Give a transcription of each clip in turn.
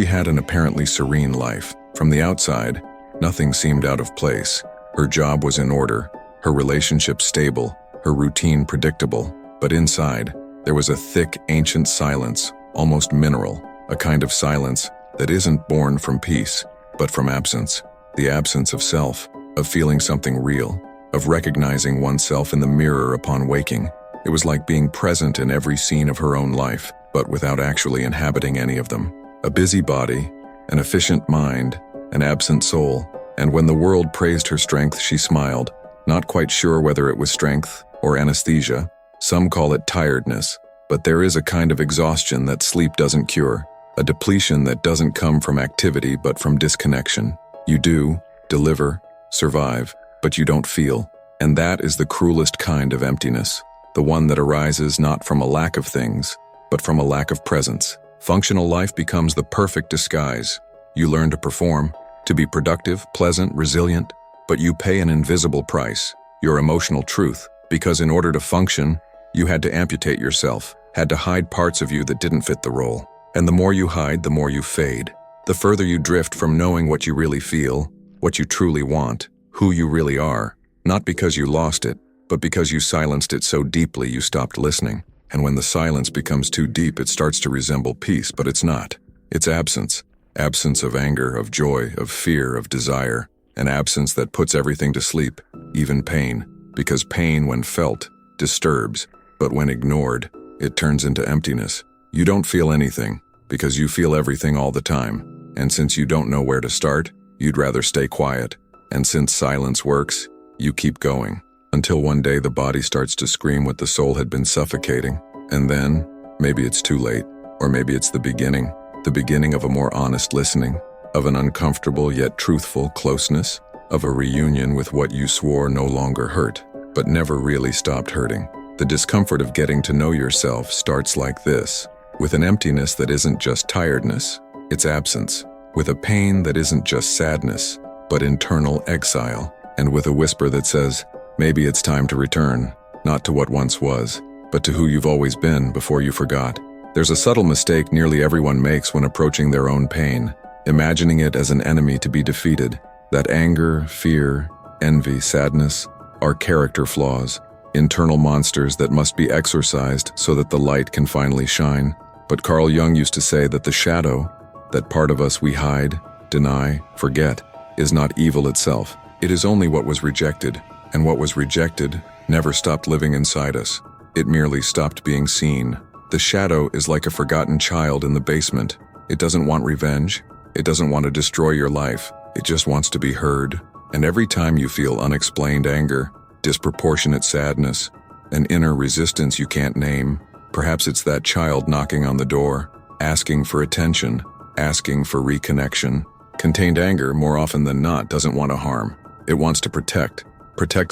She had an apparently serene life. From the outside, nothing seemed out of place. Her job was in order, her relationship stable, her routine predictable. But inside, there was a thick, ancient silence, almost mineral, a kind of silence that isn't born from peace, but from absence. The absence of self, of feeling something real, of recognizing oneself in the mirror upon waking. It was like being present in every scene of her own life, but without actually inhabiting any of them. A busy body, an efficient mind, an absent soul, and when the world praised her strength, she smiled, not quite sure whether it was strength or anesthesia. Some call it tiredness, but there is a kind of exhaustion that sleep doesn't cure, a depletion that doesn't come from activity but from disconnection. You do, deliver, survive, but you don't feel, and that is the cruelest kind of emptiness, the one that arises not from a lack of things, but from a lack of presence. Functional life becomes the perfect disguise. You learn to perform, to be productive, pleasant, resilient, but you pay an invisible price, your emotional truth, because in order to function, you had to amputate yourself, had to hide parts of you that didn't fit the role. And the more you hide, the more you fade. The further you drift from knowing what you really feel, what you truly want, who you really are, not because you lost it, but because you silenced it so deeply you stopped listening. And when the silence becomes too deep, it starts to resemble peace, but it's not. It's absence. Absence of anger, of joy, of fear, of desire. An absence that puts everything to sleep, even pain. Because pain, when felt, disturbs, but when ignored, it turns into emptiness. You don't feel anything, because you feel everything all the time. And since you don't know where to start, you'd rather stay quiet. And since silence works, you keep going. Until one day the body starts to scream what the soul had been suffocating. And then, maybe it's too late, or maybe it's the beginning of a more honest listening, of an uncomfortable yet truthful closeness, of a reunion with what you swore no longer hurt, but never really stopped hurting. The discomfort of getting to know yourself starts like this, with an emptiness that isn't just tiredness, it's absence, with a pain that isn't just sadness, but internal exile, and with a whisper that says, maybe it's time to return, not to what once was, but to who you've always been before you forgot. There's a subtle mistake nearly everyone makes when approaching their own pain, imagining it as an enemy to be defeated. That anger, fear, envy, sadness are character flaws, internal monsters that must be exorcised so that the light can finally shine. But Carl Jung used to say that the shadow, that part of us we hide, deny, forget, is not evil itself. It is only what was rejected, and what was rejected never stopped living inside us. It merely stopped being seen. The shadow is like a forgotten child in the basement. It doesn't want revenge. It doesn't want to destroy your life. It just wants to be heard. And every time you feel unexplained anger, disproportionate sadness, an inner resistance you can't name, perhaps it's that child knocking on the door, asking for attention, asking for reconnection. Contained anger, more often than not, doesn't want to harm. It wants to protect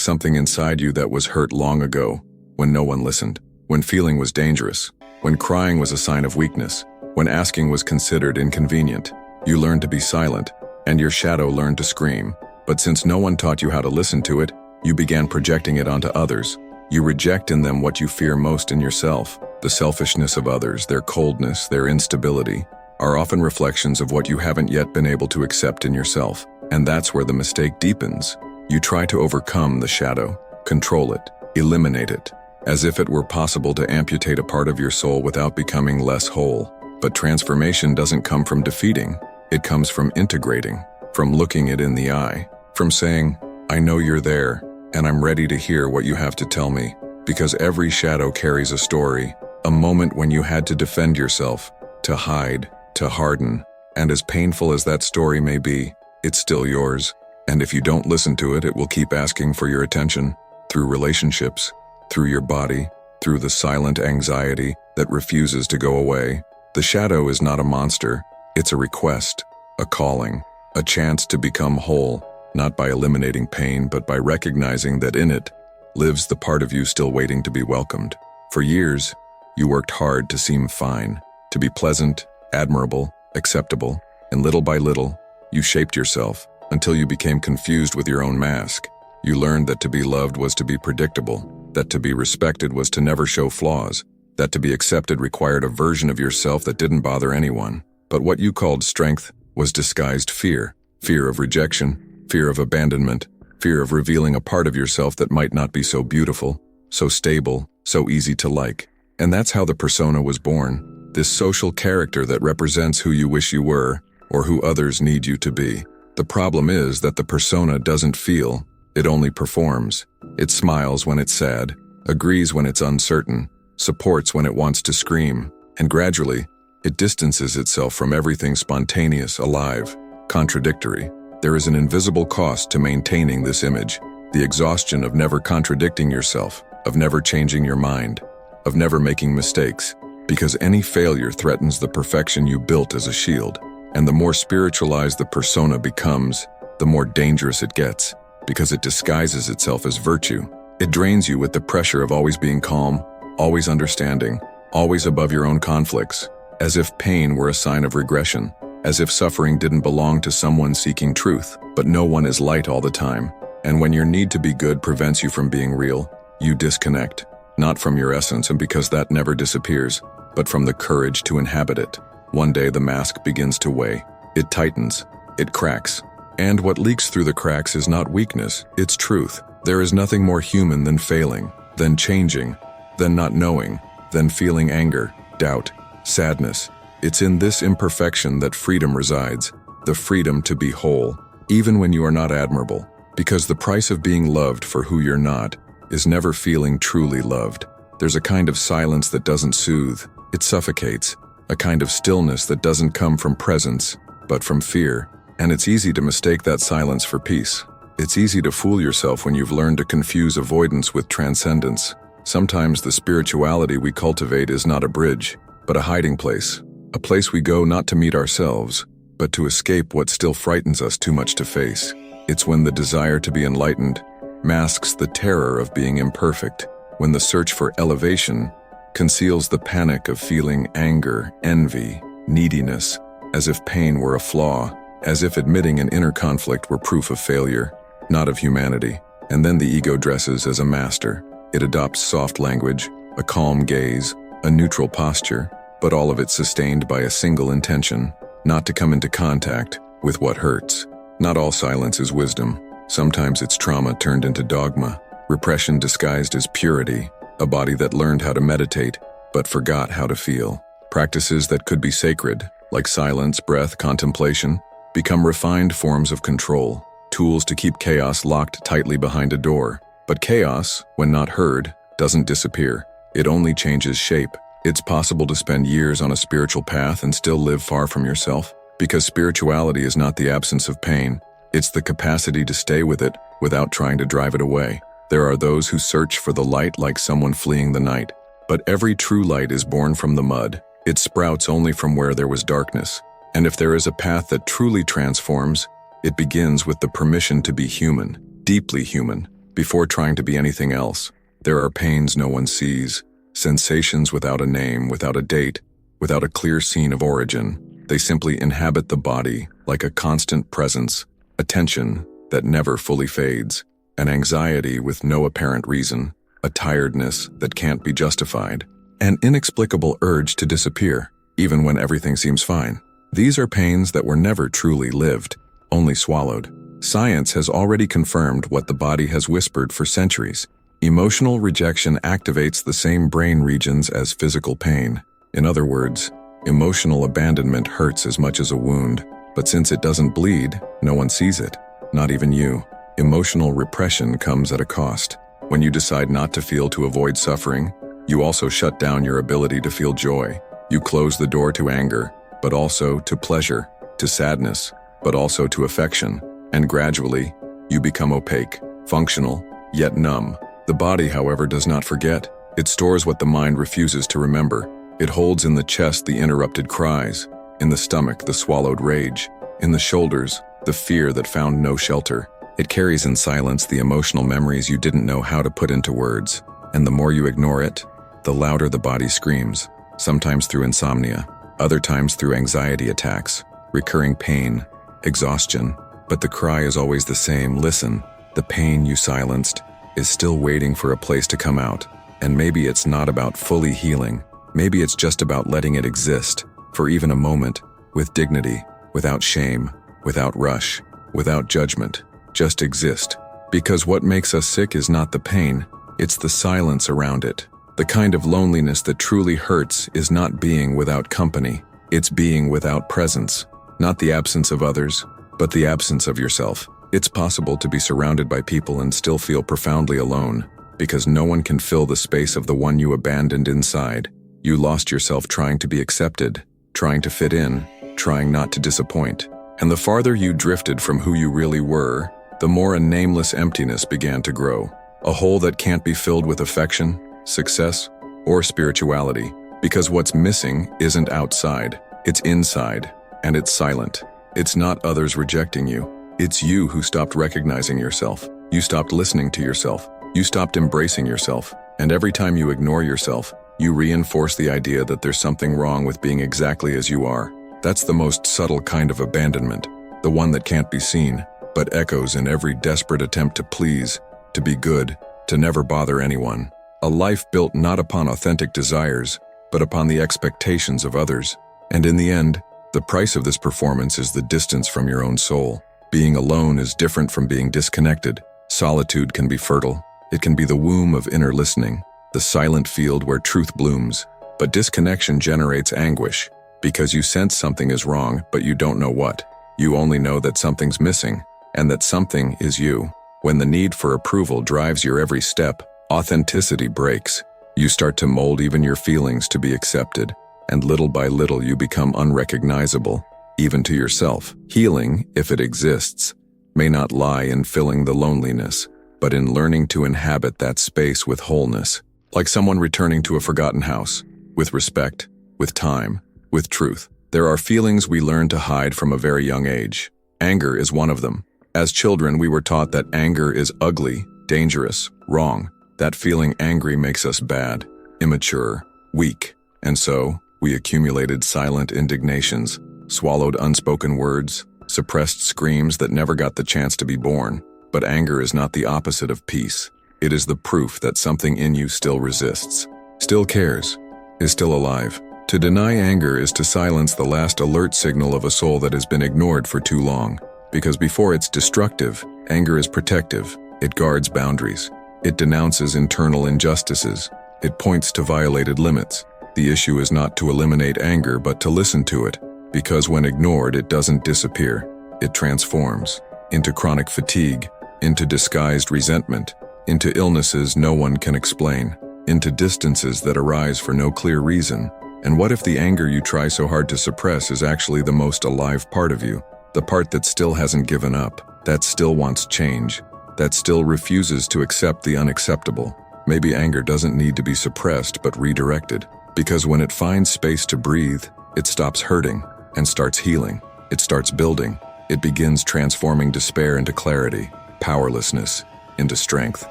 something inside you that was hurt long ago, when no one listened, when feeling was dangerous, when crying was a sign of weakness, when asking was considered inconvenient. You learned to be silent, and your shadow learned to scream. But since no one taught you how to listen to it, you began projecting it onto others. You reject in them what you fear most in yourself. The selfishness of others, their coldness, their instability, are often reflections of what you haven't yet been able to accept in yourself. And that's where the mistake deepens. You try to overcome the shadow, control it, eliminate it, as if it were possible to amputate a part of your soul without becoming less whole. But transformation doesn't come from defeating. It comes from integrating, from looking it in the eye, from saying, I know you're there, and I'm ready to hear what you have to tell me. Because every shadow carries a story, a moment when you had to defend yourself, to hide, to harden, and as painful as that story may be, it's still yours. And if you don't listen to it, it will keep asking for your attention, through relationships, through your body, through the silent anxiety that refuses to go away. The shadow is not a monster, it's a request, a calling, a chance to become whole, not by eliminating pain, but by recognizing that in it lives the part of you still waiting to be welcomed. For years, you worked hard to seem fine, to be pleasant, admirable, acceptable, and little by little, you shaped yourself until you became confused with your own mask. You learned that to be loved was to be predictable, that to be respected was to never show flaws, that to be accepted required a version of yourself that didn't bother anyone. But what you called strength was disguised fear. Fear of rejection, fear of abandonment, fear of revealing a part of yourself that might not be so beautiful, so stable, so easy to like. And that's how the persona was born, this social character that represents who you wish you were, or who others need you to be. The problem is that the persona doesn't feel, it only performs. It smiles when it's sad, agrees when it's uncertain, supports when it wants to scream, and gradually, it distances itself from everything spontaneous, alive, contradictory. There is an invisible cost to maintaining this image, the exhaustion of never contradicting yourself, of never changing your mind, of never making mistakes, because any failure threatens the perfection you built as a shield. And the more spiritualized the persona becomes, the more dangerous it gets, because it disguises itself as virtue. It drains you with the pressure of always being calm, always understanding, always above your own conflicts, as if pain were a sign of regression, as if suffering didn't belong to someone seeking truth. But no one is light all the time, and when your need to be good prevents you from being real, you disconnect, not from your essence, and because that never disappears, but from the courage to inhabit it. One day the mask begins to weigh. It tightens, it cracks. And what leaks through the cracks is not weakness, it's truth. There is nothing more human than failing, than changing, than not knowing, than feeling anger, doubt, sadness. It's in this imperfection that freedom resides, the freedom to be whole, even when you are not admirable. Because the price of being loved for who you're not is never feeling truly loved. There's a kind of silence that doesn't soothe, it suffocates. A kind of stillness that doesn't come from presence, but from fear. And it's easy to mistake that silence for peace. It's easy to fool yourself when you've learned to confuse avoidance with transcendence. Sometimes the spirituality we cultivate is not a bridge, but a hiding place. A place we go not to meet ourselves, but to escape what still frightens us too much to face. It's when the desire to be enlightened masks the terror of being imperfect, when the search for elevation conceals the panic of feeling anger, envy, neediness, as if pain were a flaw, as if admitting an inner conflict were proof of failure, not of humanity. And then the ego dresses as a master. It adopts soft language, a calm gaze, a neutral posture, but all of it sustained by a single intention, not to come into contact with what hurts. Not all silence is wisdom. Sometimes it's trauma turned into dogma, repression disguised as purity, a body that learned how to meditate, but forgot how to feel. Practices that could be sacred, like silence, breath, contemplation, become refined forms of control, tools to keep chaos locked tightly behind a door. But chaos, when not heard, doesn't disappear. It only changes shape. It's possible to spend years on a spiritual path and still live far from yourself, because spirituality is not the absence of pain. It's the capacity to stay with it without trying to drive it away. There are those who search for the light like someone fleeing the night. But every true light is born from the mud. It sprouts only from where there was darkness. And if there is a path that truly transforms, it begins with the permission to be human, deeply human, before trying to be anything else. There are pains no one sees, sensations without a name, without a date, without a clear scene of origin. They simply inhabit the body like a constant presence, a tension that never fully fades, an anxiety with no apparent reason, a tiredness that can't be justified, an inexplicable urge to disappear, even when everything seems fine. These are pains that were never truly lived, only swallowed. Science has already confirmed what the body has whispered for centuries. Emotional rejection activates the same brain regions as physical pain. In other words, emotional abandonment hurts as much as a wound, but since it doesn't bleed, no one sees it, not even you. Emotional repression comes at a cost. When you decide not to feel to avoid suffering, you also shut down your ability to feel joy. You close the door to anger, but also to pleasure, to sadness, but also to affection. And gradually, you become opaque, functional, yet numb. The body, however, does not forget. It stores what the mind refuses to remember. It holds in the chest the interrupted cries, in the stomach the swallowed rage, in the shoulders the fear that found no shelter. It carries in silence the emotional memories you didn't know how to put into words. And the more you ignore it, the louder the body screams, sometimes through insomnia, other times through anxiety attacks, recurring pain, exhaustion. But the cry is always the same. Listen, the pain you silenced is still waiting for a place to come out. And maybe it's not about fully healing. Maybe it's just about letting it exist for even a moment, with dignity, without shame, without rush, without judgment. Just exist. Because what makes us sick is not the pain, it's the silence around it. The kind of loneliness that truly hurts is not being without company, it's being without presence. Not the absence of others, but the absence of yourself. It's possible to be surrounded by people and still feel profoundly alone, because no one can fill the space of the one you abandoned inside. You lost yourself trying to be accepted, trying to fit in, trying not to disappoint. And the farther you drifted from who you really were, the more a nameless emptiness began to grow. A hole that can't be filled with affection, success, or spirituality. Because what's missing isn't outside, it's inside, and it's silent. It's not others rejecting you. It's you who stopped recognizing yourself. You stopped listening to yourself. You stopped embracing yourself. And every time you ignore yourself, you reinforce the idea that there's something wrong with being exactly as you are. That's the most subtle kind of abandonment, the one that can't be seen, but echoes in every desperate attempt to please, to be good, to never bother anyone. A life built not upon authentic desires, but upon the expectations of others. And in the end, the price of this performance is the distance from your own soul. Being alone is different from being disconnected. Solitude can be fertile. It can be the womb of inner listening, the silent field where truth blooms. But disconnection generates anguish, because you sense something is wrong, but you don't know what. You only know that something's missing, and that something is you. When the need for approval drives your every step, authenticity breaks. You start to mold even your feelings to be accepted, and little by little you become unrecognizable, even to yourself. Healing, if it exists, may not lie in filling the loneliness, but in learning to inhabit that space with wholeness, like someone returning to a forgotten house, with respect, with time, with truth. There are feelings we learn to hide from a very young age. Anger is one of them. As children, we were taught that anger is ugly, dangerous, wrong. That feeling angry makes us bad, immature, weak. And so, we accumulated silent indignations, swallowed unspoken words, suppressed screams that never got the chance to be born. But anger is not the opposite of peace. It is the proof that something in you still resists, still cares, is still alive. To deny anger is to silence the last alert signal of a soul that has been ignored for too long. Because before it's destructive, anger is protective. It guards boundaries. It denounces internal injustices. It points to violated limits. The issue is not to eliminate anger, but to listen to it. Because when ignored, it doesn't disappear. It transforms into chronic fatigue, into disguised resentment, into illnesses no one can explain, into distances that arise for no clear reason. And what if the anger you try so hard to suppress is actually the most alive part of you? The part that still hasn't given up, that still wants change, that still refuses to accept the unacceptable. Maybe anger doesn't need to be suppressed but redirected. Because when it finds space to breathe, it stops hurting and starts healing. It starts building. It begins transforming despair into clarity, powerlessness into strength.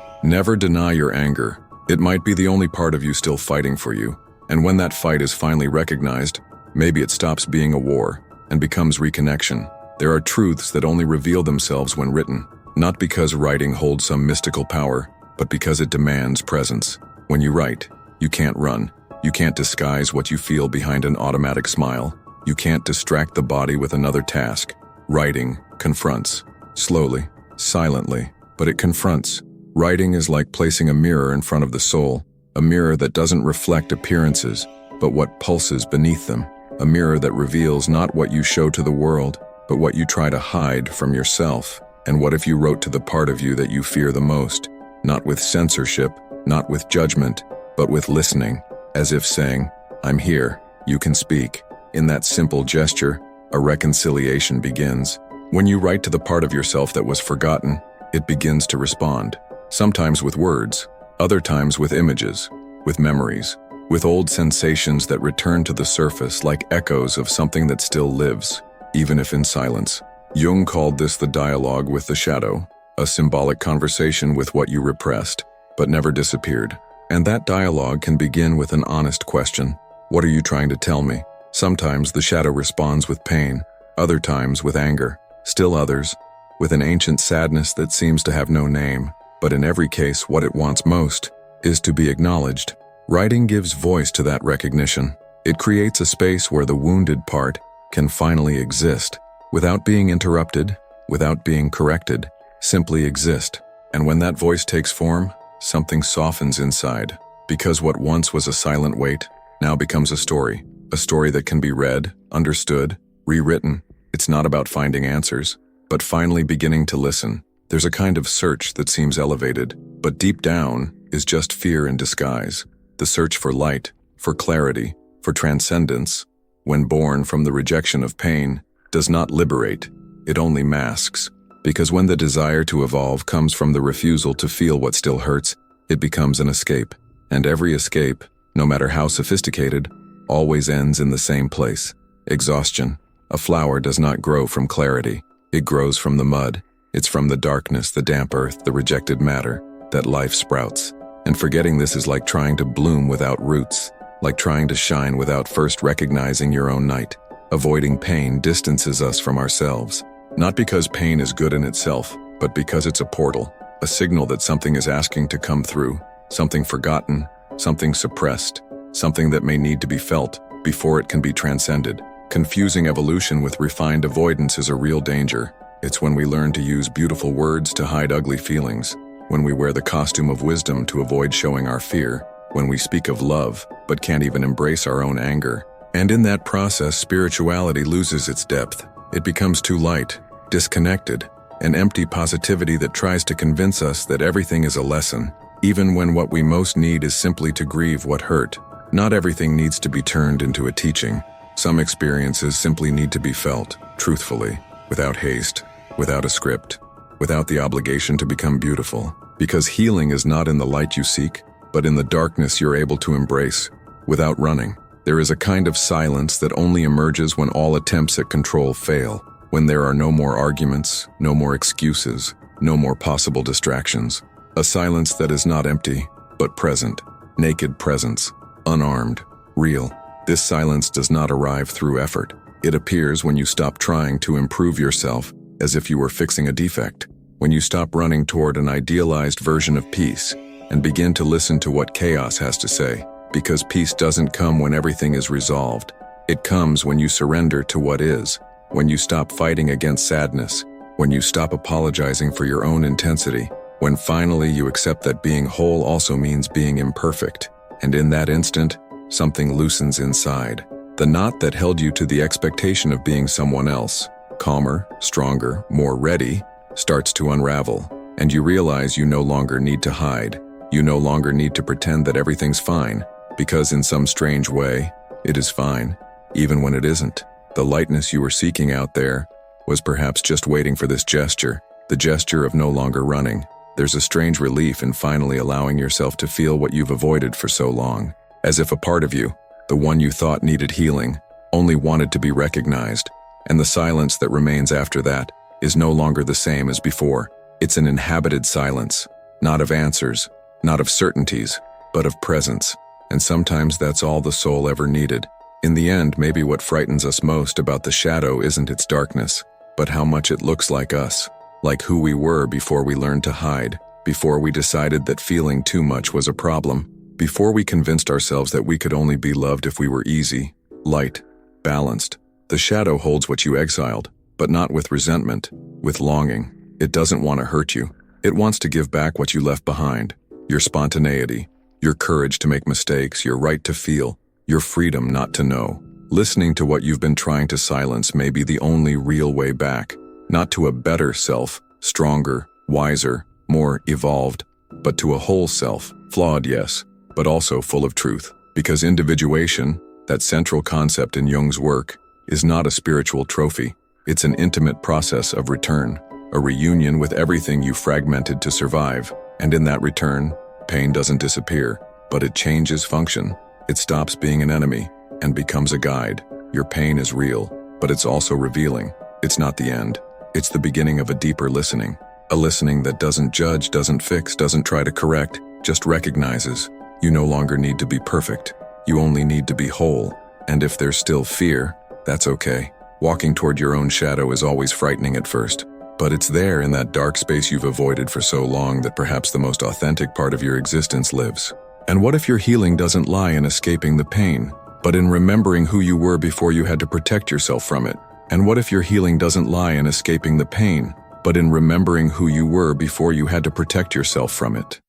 Never deny your anger. It might be the only part of you still fighting for you. And when that fight is finally recognized, maybe it stops being a war and becomes reconnection. There are truths that only reveal themselves when written, not because writing holds some mystical power, but because it demands presence. When you write, you can't run. You can't disguise what you feel behind an automatic smile. You can't distract the body with another task. Writing confronts, slowly, silently, but it confronts. Writing is like placing a mirror in front of the soul, a mirror that doesn't reflect appearances, but what pulses beneath them. A mirror that reveals not what you show to the world, but what you try to hide from yourself. And what if you wrote to the part of you that you fear the most, not with censorship, not with judgment, but with listening, as if saying, "I'm here, you can speak." In that simple gesture, a reconciliation begins. When you write to the part of yourself that was forgotten, it begins to respond, sometimes with words, other times with images, with memories, with old sensations that return to the surface like echoes of something that still lives, even if in silence. Jung called this the dialogue with the shadow, a symbolic conversation with what you repressed, but never disappeared. And that dialogue can begin with an honest question. What are you trying to tell me? Sometimes the shadow responds with pain, other times with anger, still others, with an ancient sadness that seems to have no name. But in every case, what it wants most is to be acknowledged. Writing gives voice to that recognition. It creates a space where the wounded part can finally exist, without being interrupted, without being corrected, simply exist. And when that voice takes form, something softens inside, because what once was a silent weight now becomes a story that can be read, understood, rewritten. It's not about finding answers, but finally beginning to listen. There's a kind of search that seems elevated, but deep down is just fear in disguise. The search for light, for clarity, for transcendence, when born from the rejection of pain, does not liberate, it only masks. Because when the desire to evolve comes from the refusal to feel what still hurts, it becomes an escape. And every escape, no matter how sophisticated, always ends in the same place: exhaustion. A flower does not grow from clarity. It grows from the mud. It's from the darkness, the damp earth, the rejected matter, that life sprouts. And forgetting this is like trying to bloom without roots, like trying to shine without first recognizing your own night. Avoiding pain distances us from ourselves, not because pain is good in itself, but because it's a portal, a signal that something is asking to come through, something forgotten, something suppressed, something that may need to be felt before it can be transcended. Confusing evolution with refined avoidance is a real danger. It's when we learn to use beautiful words to hide ugly feelings, when we wear the costume of wisdom to avoid showing our fear, when we speak of love but can't even embrace our own anger. And in that process, spirituality loses its depth. It becomes too light, disconnected, an empty positivity that tries to convince us that everything is a lesson, even when what we most need is simply to grieve what hurt. Not everything needs to be turned into a teaching. Some experiences simply need to be felt, truthfully, without haste, without a script, without the obligation to become beautiful. Because healing is not in the light you seek, but in the darkness you're able to embrace, without running. There is a kind of silence that only emerges when all attempts at control fail, when there are no more arguments, no more excuses, no more possible distractions. A silence that is not empty, but present, naked presence, unarmed, real. This silence does not arrive through effort. It appears when you stop trying to improve yourself as if you were fixing a defect, when you stop running toward an idealized version of peace and begin to listen to what chaos has to say. Because peace doesn't come when everything is resolved. It comes when you surrender to what is, when you stop fighting against sadness, when you stop apologizing for your own intensity, when finally you accept that being whole also means being imperfect. And in that instant, something loosens inside. The knot that held you to the expectation of being someone else, calmer, stronger, more ready, starts to unravel, and you realize you no longer need to hide. You no longer need to pretend that everything's fine, because in some strange way, it is fine, even when it isn't. The lightness you were seeking out there was perhaps just waiting for this gesture, the gesture of no longer running. There's a strange relief in finally allowing yourself to feel what you've avoided for so long, as if a part of you, the one you thought needed healing, only wanted to be recognized, and the silence that remains after that is no longer the same as before. It's an inhabited silence, not of answers, not of certainties, but of presence. And sometimes that's all the soul ever needed. In the end, maybe what frightens us most about the shadow isn't its darkness, but how much it looks like us, like who we were before we learned to hide, before we decided that feeling too much was a problem, before we convinced ourselves that we could only be loved if we were easy, light, balanced. The shadow holds what you exiled, but not with resentment, with longing. It doesn't want to hurt you. It wants to give back what you left behind. Your spontaneity, your courage to make mistakes, your right to feel, your freedom not to know. Listening to what you've been trying to silence may be the only real way back, not to a better self, stronger, wiser, more evolved, but to a whole self, flawed, yes, but also full of truth. Because individuation, that central concept in Jung's work, is not a spiritual trophy. It's an intimate process of return, a reunion with everything you fragmented to survive. And in that return, pain doesn't disappear, but it changes function. It stops being an enemy and becomes a guide. Your pain is real, but it's also revealing. It's not the end. It's the beginning of a deeper listening. A listening that doesn't judge, doesn't fix, doesn't try to correct, just recognizes. You no longer need to be perfect. You only need to be whole. And if there's still fear, that's okay. Walking toward your own shadow is always frightening at first, but it's there in that dark space you've avoided for so long that perhaps the most authentic part of your existence lives. And what if your healing doesn't lie in escaping the pain, but in remembering who you were before you had to protect yourself from it. And what if your healing doesn't lie in escaping the pain, but in remembering who you were before you had to protect yourself from it?